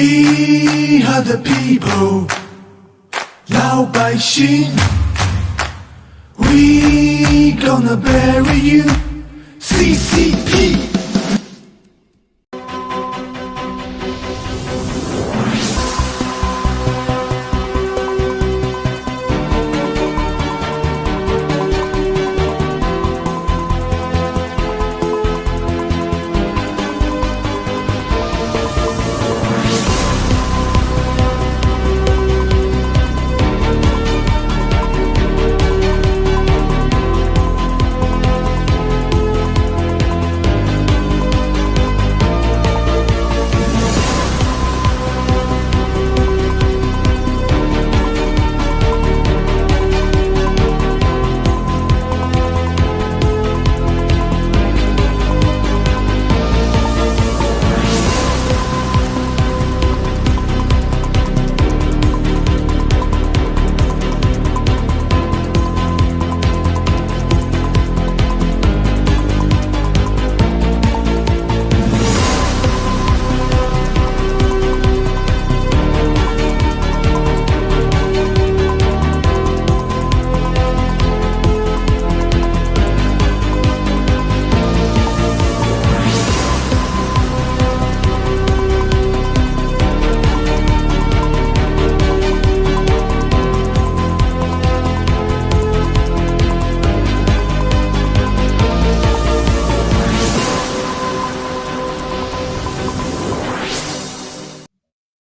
We are the people, 老百姓 We gonna bury you, CCP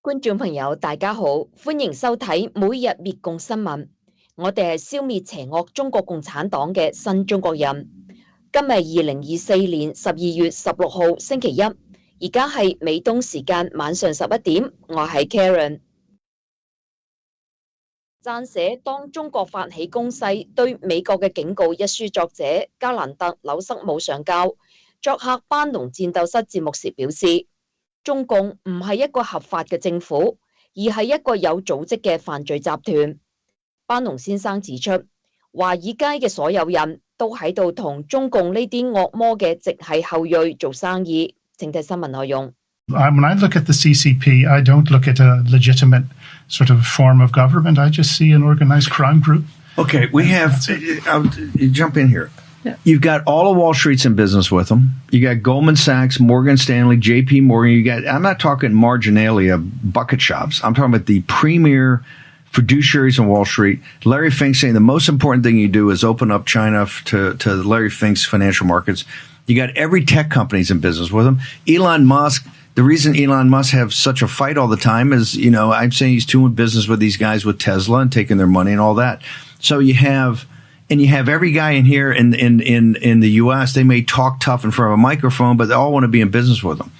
觀眾朋友大家好，歡迎收睇每日滅共新聞。我哋係消滅邪惡中國共產黨嘅新中國人。今日2024年12月16號星期一，而家係美東時間晚上11點，我係 Karen。撰寫《當中國發起攻勢對美國嘅警告》一書作者加蘭特紐瑟姆上校作客班農戰鬥室節目時表示，中共唔係一個合法嘅政府，而係一個有組織嘅犯罪集團。班農先生指出，華爾街嘅所有人都喺度同中共呢啲惡魔嘅直系後裔做生意。請睇新聞內容。When I look at the CCP, I don't look at a legitimate sort of form of government. I just see an organized crime group. Okay, we have, I'll jump in here. Yeah. You've got all of Wall Street's in business with them. You got Goldman Sachs, Morgan Stanley, JP Morgan. You got, I'm not talking marginalia bucket shops. I'm talking about the premier fiduciaries on Wall Street. Larry Fink saying the most important thing you do is open up China to Larry Fink's financial markets. You got every tech company's in business with them. Elon Musk, the reason Elon Musk have such a fight all the time is, you know, I'm saying he's doing business with these guys with Tesla and taking their money and all that. So you have every guy in here in the U.S., they may talk tough in front of a microphone, but they all want to be in business with them.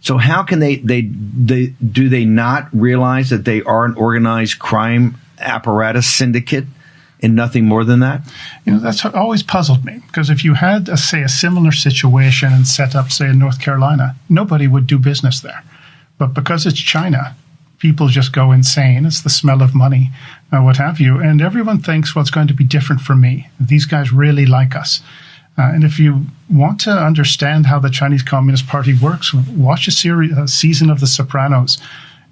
So how can they not realize that they are an organized crime apparatus syndicate and nothing more than that? You know, that's always puzzled me, because if you had, say, a similar situation and set up, say, in North Carolina, nobody would do business there. But because it's China, people just go insane. It's the smell of money, what have you. And everyone thinks, well, it's going to be different for me. These guys really like us. And if you want to understand how the Chinese Communist Party works, watch a season of The Sopranos.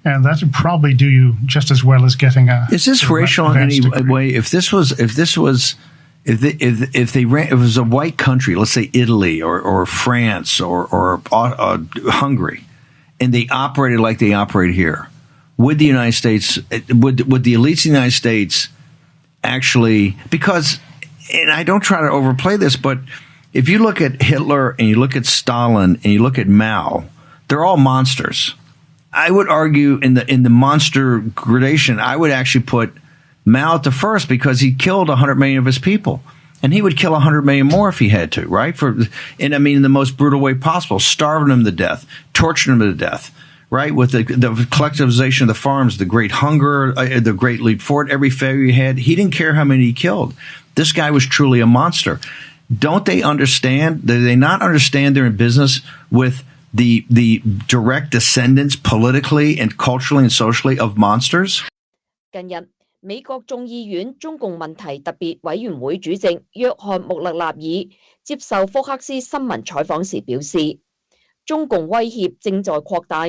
And that would probably do you just as well as getting a. Is this racial in any way? If it was a white country, let's say Italy or France or Hungary, and they operated like they operate here, would the United States, would the elites in the United States actually, because, and I don't try to overplay this, but if you look at Hitler and you look at Stalin and you look at Mao, they're all monsters. I would argue in the monster gradation, I would actually put Mao at the first, because he killed 100 million of his people. And he would kill 100 million more if he had to, right? And I mean, in the most brutal way possible, starving them to death, torturing them to death, right? With the collectivization of the farms, the great hunger, the great leap forward, every failure he had, he didn't care how many he killed. This guy was truly a monster. Don't they understand? Do they not understand they're in business with the direct descendants politically and culturally and socially of monsters? 近日，美國眾議院中共問題特別委員會主席約翰穆勒納爾接受福克斯新聞採訪時表示，中共威脅正在擴大。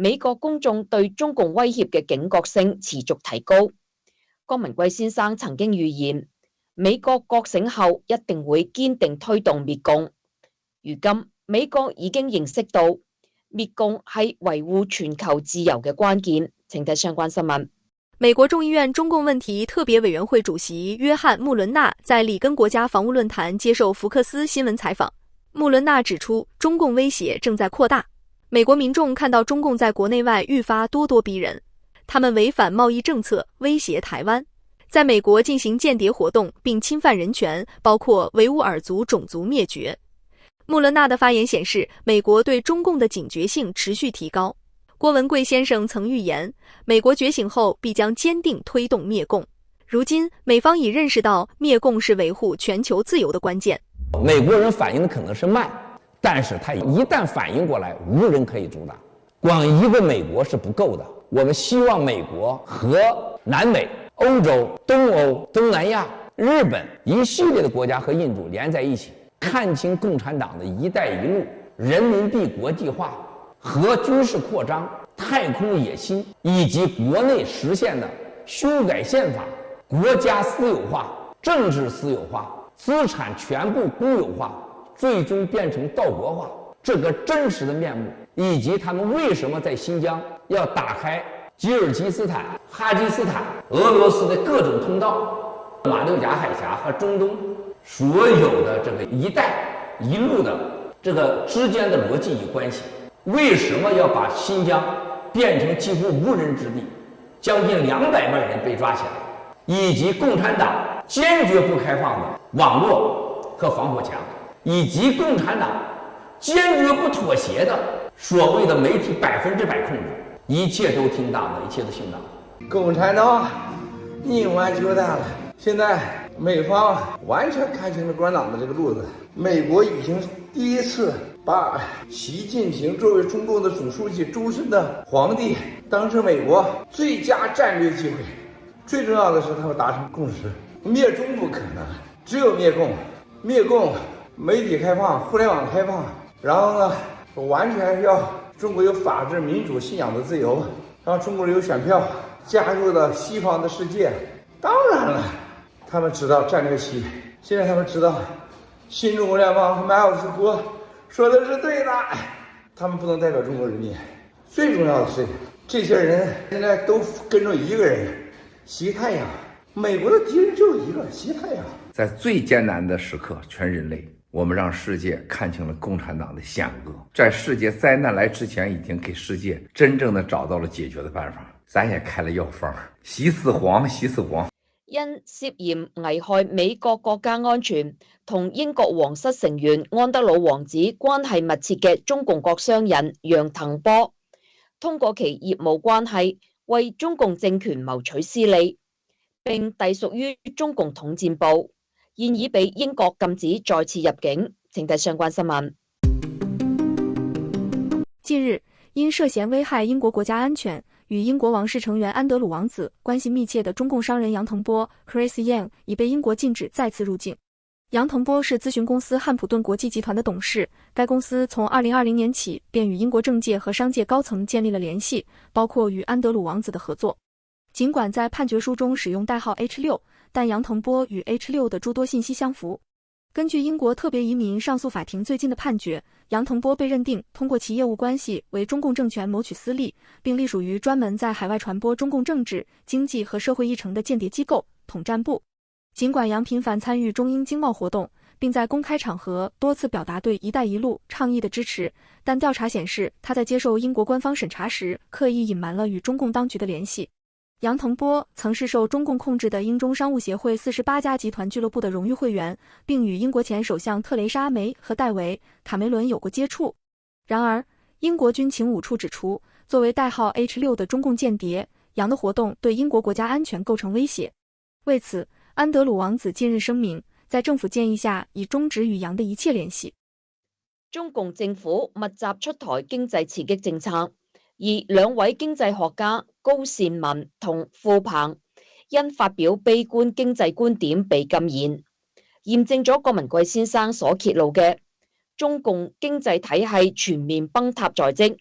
美國公眾對中共威脅嘅警覺性持續提高。江文貴先生曾經預言，美國覺醒後一定會堅定推動滅共。如今，美國已經認識到滅共係維護全球自由嘅關鍵。請睇相關新聞。美國眾議院中共問題特別委員會主席約翰·穆倫納在里根國家防務論壇接受福克斯新聞採訪。穆倫納指出，中共威脅正在擴大。美國民眾看到中共在國內外愈發咄咄逼人，他們違反貿易政策，威脅台灣，在美國進行間諜活動並侵犯人權，包括維吾爾族種族滅絕。穆倫納的發言顯示，美國對中共的警覺性持續提高。郭文貴先生曾預言，美國覺醒後必將堅定推動滅共。如今，美方已認識到滅共是維護全球自由的關鍵。美國人反應的可能是慢，但是他一旦反應過來，無人可以阻擋。光一個美國是不夠的，我們希望美國和南美、歐洲、東歐、東南亞、日本一系列的國家和印度連在一起，看清共產黨的一帶一路、人民幣國際化和軍事擴張、太空野心，以及國內實現的修改憲法、國家私有化、政治私有化、資產全部公有化，最終變成島國化，這個真實的面目，以及他們為什麼在新疆要打開吉爾吉斯坦、哈基斯坦、俄羅斯的各種通道，馬六甲海峽和中東所有的這個一帶一路的這個之間的邏輯與關係，為什麼要把新疆變成幾乎無人之地，將近200萬人被抓起來，以及共產黨堅決不開放的網絡和防火牆，以及共產黨堅決不妥協的所謂的媒體100%控制，一切都聽黨的，一切都信黨。共產黨宁歪就大了，現在美方完全看清了共產黨的這個路子，美國已經第一次把習近平作為中共的總書記、終身的皇帝當成美國最佳戰略機會。最重要的是他們達成共識，滅中不可能，只有滅共。滅共，媒體開放，互聯網開放，然後呢，完全要中國有法治、民主、信仰的自由，讓中國人有選票，加入了西方的世界。當然了，他們知道戰略期，現在他們知道新中國聯邦和馬爾斯國說的是對的，他們不能代表中國人民。最重要的是，這些人現在都跟着一個人，習太陽。美國的敵人只有一個，習太陽。在最艱難的時刻，全人類，我們讓世界看清了共產黨的險惡，在世界災難來之前，已經給世界真正的找到了解決的辦法。咱也開了藥方，洗死黃，洗死黃。因涉嫌危害美國國家安全，同英國皇室成員安德魯王子關係密切嘅中共國商人楊騰波，通過其業務關係為中共政權謀取私利，並隸屬於中共統戰部，現已被英國禁止再次入境。請睇相關新聞。近日，因涉嫌危害英國國家安全，與英國王室成員安德魯王子關係密切的中共商人楊騰波 Chris Yang 已被英國禁止再次入境。楊騰波是諮詢公司漢普頓國際集團的董事，該公司從2020年起便與英國政界和商界高層建立了聯繫，包括與安德魯王子的合作。儘管在判決書中使用代號 H6， 但楊騰波與 H6 的諸多信息相符。根據英國特別移民上訴法庭最近的判決，楊騰波被認定通過其業務關係為中共政權謀取私利，並隸屬於專門在海外傳播中共政治、經濟和社會議程的間諜機構統戰部。儘管楊頻繁參與中英經貿活動，並在公開場合多次表達對“一帶一路”倡議的支持，但調查顯示他在接受英國官方審查時刻意隱瞞了與中共當局的聯繫。楊騰波曾是受中共控制的英中商務協會48家集團俱樂部的榮譽會員，並與英國前首相特蕾莎梅和戴維·卡梅倫有過接觸。然而，英國軍情五處指出，作為代號 H6 的中共間諜，楊的活動對英國國家安全構成威脅。為此，安德魯王子近日聲明，在政府建議下已終止與楊的一切聯繫。中共政府密集出台經濟刺激政策，而兩位經濟學家高善文同傅鵬因發表悲觀經濟觀點被禁言，驗證咗郭文貴先生所揭露嘅中共經濟體系全面崩塌在即，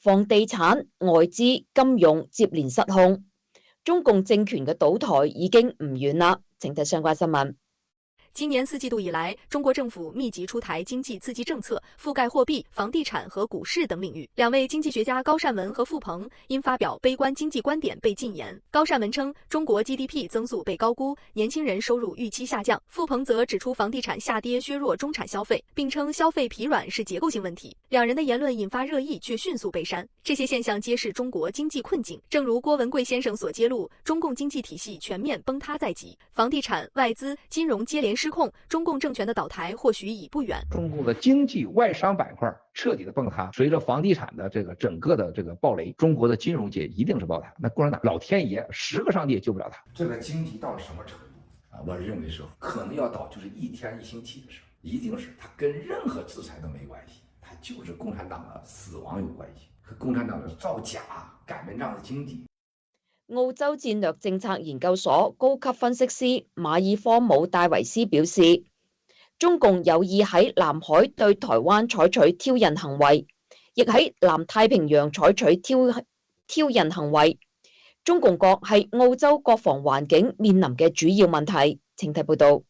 房地產、外資、金融接連失控，中共政權嘅倒台已經唔遠啦。請睇相關新聞。今年4季度以来，中国政府密集出台经济刺激政策，覆盖货币、房地产和股市等领域。两位经济学家高善文和傅鹏因发表悲观经济观点被禁言。高善文称，中国 GDP 增速被高估，年轻人收入预期下降。傅鹏则指出房地产下跌削弱中产消费，并称消费疲软是结构性问题。两人的言论引发热议，却迅速被删。这些现象揭示中国经济困境。正如郭文贵先生所揭露，中共经济体系全面崩塌在即，房地产、外资、金融接连失控，中共政权的倒台或许已不远。中共的经济外商板块彻底的崩塌，随着房地产的整个的暴雷，中国的金融界一定是爆塌。那共产党老天爷10个上帝也救不了他。这个经济到了什么程度啊？我认为是可能要到就是一天一星期的事，一定是它跟任何制裁都没关系，它就是共产党的死亡有關係，和共產黨的造假、擀面杖的經濟。澳洲戰略政策研究所高級分析師馬爾科姆戴維斯表示，中共有意喺南海對台灣採取挑釁行為，亦喺南太平洋採取挑釁行為。中共國係澳洲國防環境面臨嘅主要問題。請睇報導。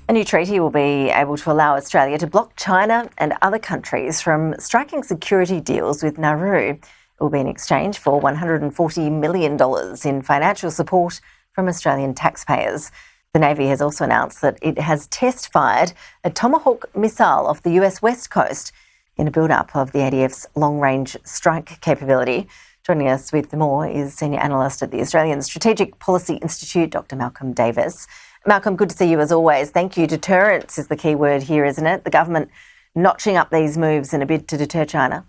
A new treaty will be able to allow Australia to block China and other countries from striking security deals with Nauru. It will be in exchange for $140 million in financial support from Australian taxpayers. The Navy has also announced that it has test-fired a Tomahawk missile off the US West Coast in a build-up of the ADF's long-range strike capability. Joining us with more is Senior Analyst at the Australian Strategic Policy Institute, Dr. Malcolm Davis. Malcolm, good to see you as always. Thank you. Deterrence is the key word here, isn't it? The government notching up these moves in a bid to deter China.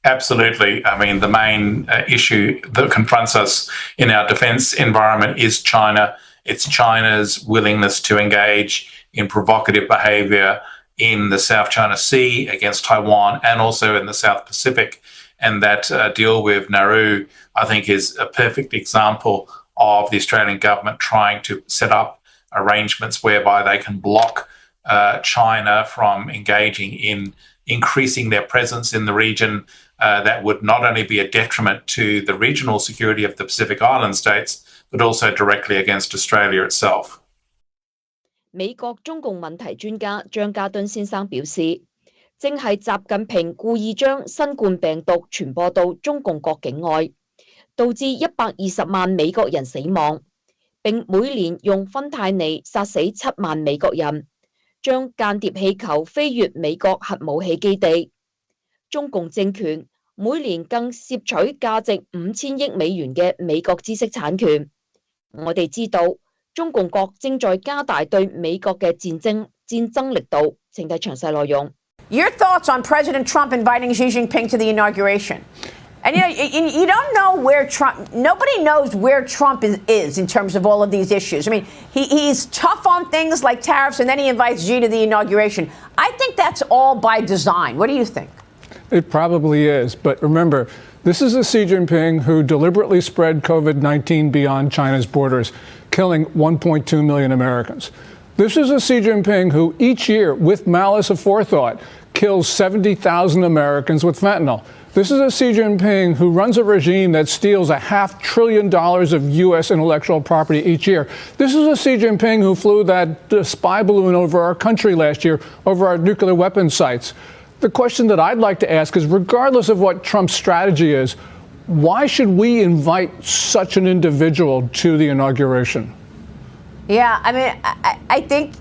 Absolutely. I mean, the main issue that confronts us in our defence environment is China. It's China's willingness to engage in provocative behaviour in the South China Sea against Taiwan and also in the South Pacific. And that deal with Nauru, I think, is a perfect example of the Australian government trying to set up arrangements whereby they can block China from engaging in increasing their presence in the region. That would not only be a detriment to the regional security of the Pacific Island states, but also directly against Australia itself. 美國中共問題專家張家敦先生表示，正係習近平故意將新冠病毒傳播到中共國境外，導致120萬美國人死亡，並每年用芬太尼殺死7萬美國人，將間諜氣球飛越美國核武器基地。中共政權每年更攝取價值5000億美元嘅美國知識產權。我哋知道中共國正在加大對美國嘅戰爭力度。請睇詳細內容。Your thoughts on President Trump inviting Xi Jinping to the inauguration? And you don't know where Trump, nobody knows where Trump is in terms of all of these issues. I mean, he's tough on things like tariffs, and then he invites Xi to the inauguration. I think that's all by design. What do you think? It probably is. But remember, this is a Xi Jinping who deliberately spread COVID-19 beyond China's borders, killing 1.2 million Americans. This is a Xi Jinping who each year, with malice aforethought, kills 70,000 Americans with fentanyl. This is a Xi Jinping who runs a regime that steals $500 billion of U.S. intellectual property each year. This is a Xi Jinping who flew that spy balloon over our country last year, over our nuclear weapons sites. The question that I'd like to ask is, regardless of what Trump's strategy is, why should we invite such an individual to the inauguration? Yeah, I mean, I think,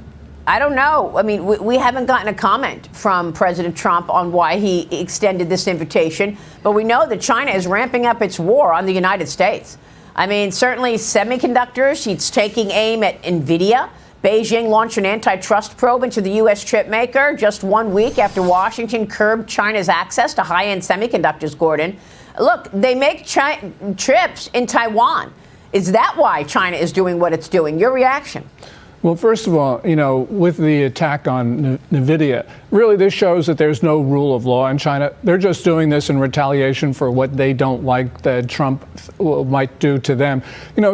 I don't know. I mean, we haven't gotten a comment from President Trump on why he extended this invitation, but we know that China is ramping up its war on the United States. I mean, certainly semiconductors, he's taking aim at NVIDIA. Beijing launched an antitrust probe into the U.S. chip maker just 1 week after Washington curbed China's access to high-end semiconductors, Gordon. Look, they make chips in Taiwan. Is that why China is doing what it's doing? Your reaction? Well, first of all, with the attack on NVIDIA, really this shows that there's no rule of law in China. They're just doing this in retaliation for what they don't like that Trump might do to them.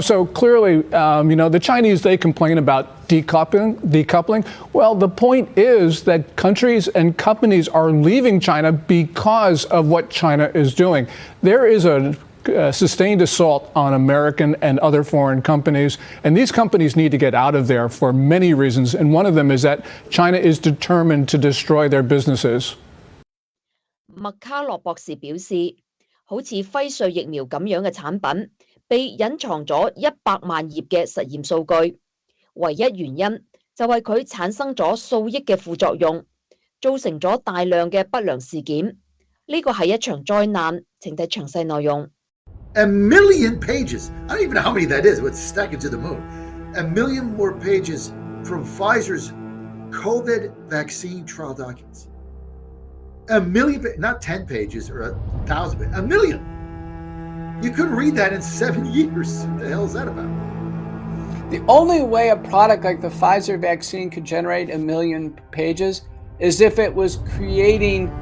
So clearly, the Chinese, they complain about decoupling. Well, the point is that countries and companies are leaving China because of what China is doing. There is a sustained assault on American and other foreign companies. And these companies need to get out of there for many reasons. And one of them is that China is determined to destroy their businesses. 麥卡洛博士表示，好似輝瑞疫苗咁樣嘅產品，被隱藏咗100萬頁嘅實驗數據，唯一原因就係佢產生咗數億嘅副作用，造成咗大量嘅不良事件。呢個係一場災難。請睇詳細內容。A million pages. I don't even know how many that is. It's stacking to the moon. A million more pages from Pfizer's COVID vaccine trial documents. A million, not 10 pages or 1,000, a million. You couldn't read that in 7 years. What the hell is that about? The only way a product like the Pfizer vaccine could generate a million pages is if it was creating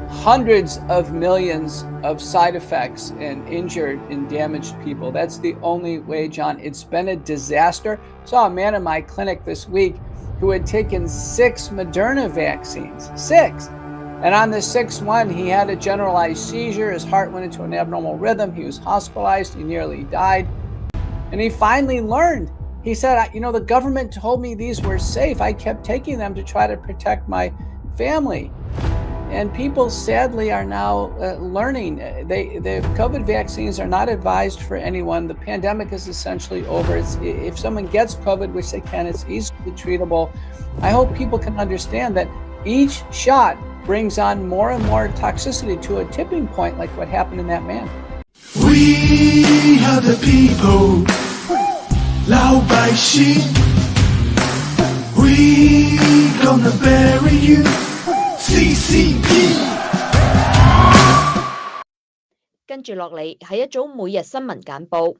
hundreds of millions of side effects and injured and damaged people. That's the only way, John. It's been a disaster. I saw a man in my clinic this week who had taken 6 Moderna vaccines. 6. And on the 6th one, he had a generalized seizure. His heart went into an abnormal rhythm. He was hospitalized. He nearly died. And he finally learned. He said, the government told me these were safe. I kept taking them to try to protect my family. And people sadly are now learning. The COVID vaccines are not advised for anyone. The pandemic is essentially over. If someone gets COVID, which they can, it's easily treatable. I hope people can understand that each shot brings on more and more toxicity to a tipping point like what happened in that man. We are the people, 老百姓. We gonna bury you.CCP 跟住落嚟係一組每日新聞簡報。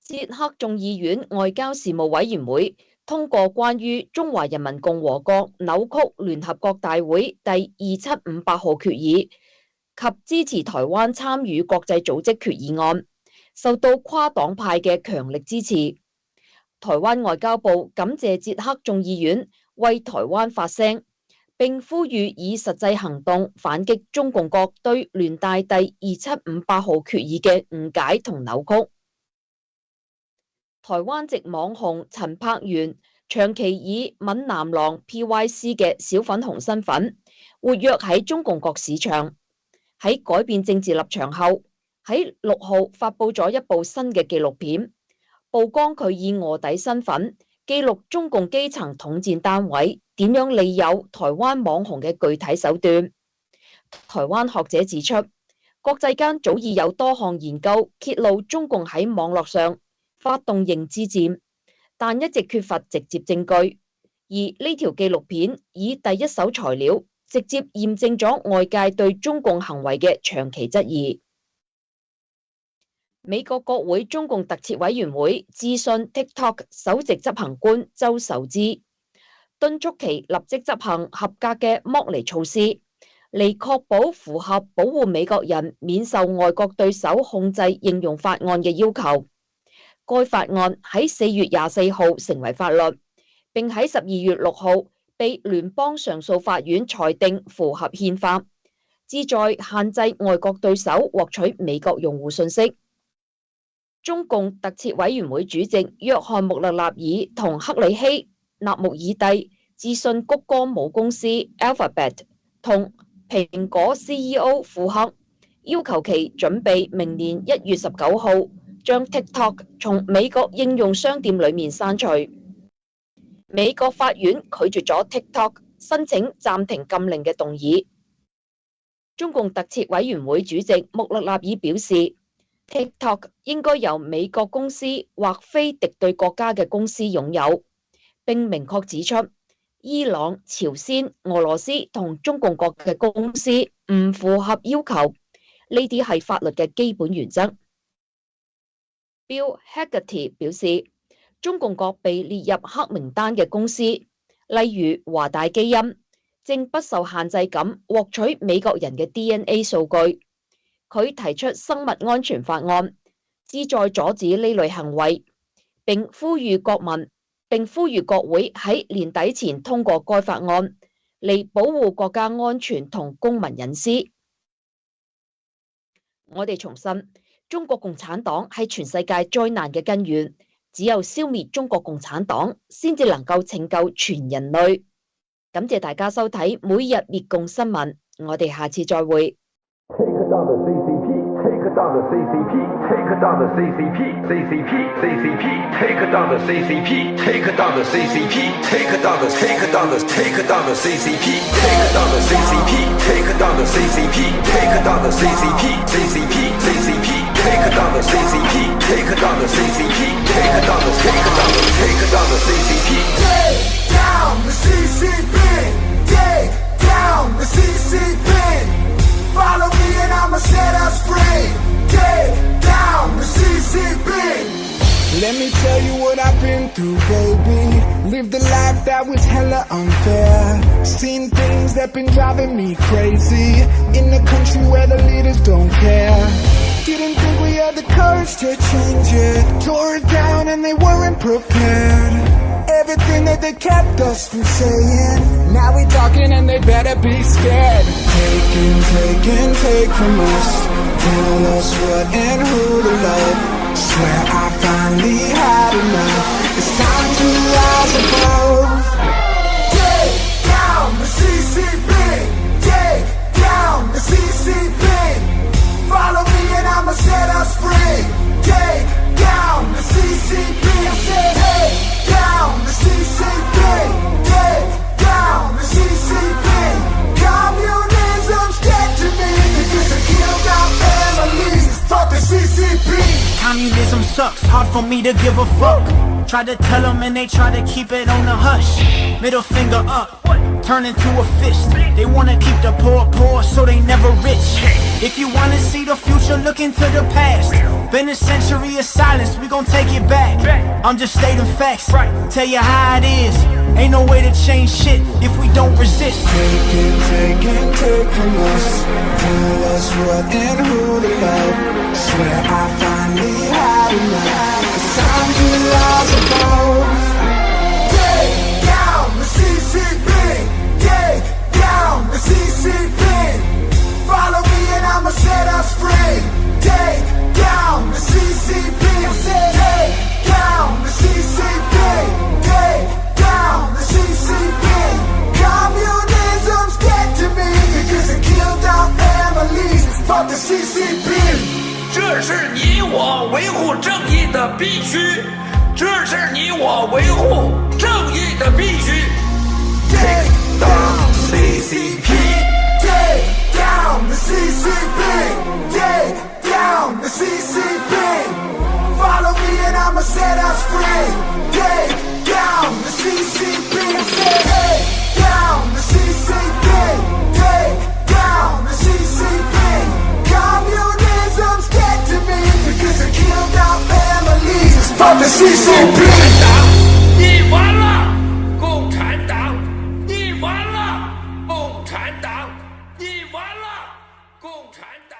捷克眾議院外交事務委員會通過關於中華人民共和國扭曲聯合國大會第2758號決議及支持台灣參與國際組織決議案，受到跨黨派嘅強力支持。台灣外交部感謝捷克眾議院為台灣發聲，並呼籲以實際行動反擊中共國對聯大第2758號決議嘅誤解同扭曲。台灣籍網紅陳柏元長期以閩南郎 PYC 嘅小粉紅身份活躍喺中共國市場，喺改變政治立場後，喺6號發布咗一部新嘅紀錄片，曝光佢以臥底身份記錄中共基層統戰單位點樣利誘台灣網紅嘅具體手段。台灣學者指出，國際間早已有多項研究揭露中共喺網絡上發動認知戰，但一直缺乏直接證據。而呢條紀錄片以第一手材料直接驗證咗外界對中共行為嘅長期質疑。美國國會中共特設委員會諮詢 TikTok 首席執行官周受資，敦促其立即執行合格嘅剝離措施，嚟確保符合保護美國人免受外國對手控制應用法案嘅要求。該法案喺4月24號成為法律，並喺12月6號被聯邦上訴法院裁定符合憲法，旨在限制外國對手獲取美國用戶信息。中共特設委員會主席約翰穆勒納爾同克里希納穆爾蒂諮詢谷歌母公司 Alphabet 同蘋果 CEO 庫克，要求其準備明年1月19號將 TikTok 從美國應用商店裡面刪除。美國法院拒絕咗 TikTok 申請暫停禁令嘅動議。中共特設委員會主席穆勒納爾表示， TikTok 應該由美國公司或非敵對國家嘅公司擁有，並明確指出，伊朗、朝鮮、俄羅斯同中共國嘅公司唔符合要求，呢啲係法律嘅基本原則。Bill Hagerty 表示，中共國被列入黑名單嘅公司，例如華大基因，正不受限制咁獲取美國人嘅 DNA 數據。佢提出生物安全法案，旨在阻止呢類行為，並呼籲國會喺年底前通過該法案，嚟保護國家安全同公民隱私。我哋重申，中國共產黨係全世界災難嘅根源，只有消滅中國共產黨，先至能夠拯救全人類。感謝大家收睇每日滅共新聞，我哋下次再會。Take down the CCP, take down the CCP, CCP, CCP, take down the CCP, take down the CCP, take down the CCP, take down the CCP, take down the CCP, take down the CCP, take down the CCP, CCP, CCP, take down the CCP, take down the CCP, take down the CCP. Take down the CCP, take down the CCP. Follow me and I'ma set us free. Take down the CCP. Let me tell you what I've been through, baby. Lived a life that was hella unfair. Seen things that been driving me crazy. In a country where the leaders don't care. Didn't think we had the courage to change it. Tore it down and they weren't prepared. Everything that they kept us from saying, now we talking and they better be scared. Take from us. Tell us what and who to love. Swear I finally had enough. It's time to rise above. Take down the CCP. Take down the CCP. Follow me and I'ma set us free. Take down the CCP. I said, take down the CCP. Take down the CCP. Communism's dead to me because it killed our families. Fuck the CCP. Communism sucks, hard for me to give a fuck. Try to tell them and they try to keep it on the hush. Middle finger up, turn into a fist. They wanna keep the poor so they never rich. If you wanna see the future, look into the past. Been a century of silence, we gon' take it back. I'm just stating facts, tell you how it is. Ain't no way to change shit if we don't resist. Take from us. Tell us what and who to love. Swear I finally had enough. It's time to rise above. Take down the CCP. Take down the CCP. Follow me and I'ma set us free. Take down the CCP. I said, take down the CCP. Take down the CCP. Communism's dead to me because it killed our families. Fuck the CCP. 这是你我维护正义的必须，这是你我维护正义的必须。Take down the CCP. Take down the CCP. Take down the CCP. Follow me and I'ma set us free. Take down the CCP. I said, take down the CCP. Take down the CCP. Communism's dead to me because it killed our families. Fuck the CCP. 你完了，共产党！你完了，共产党！你完了，共产党！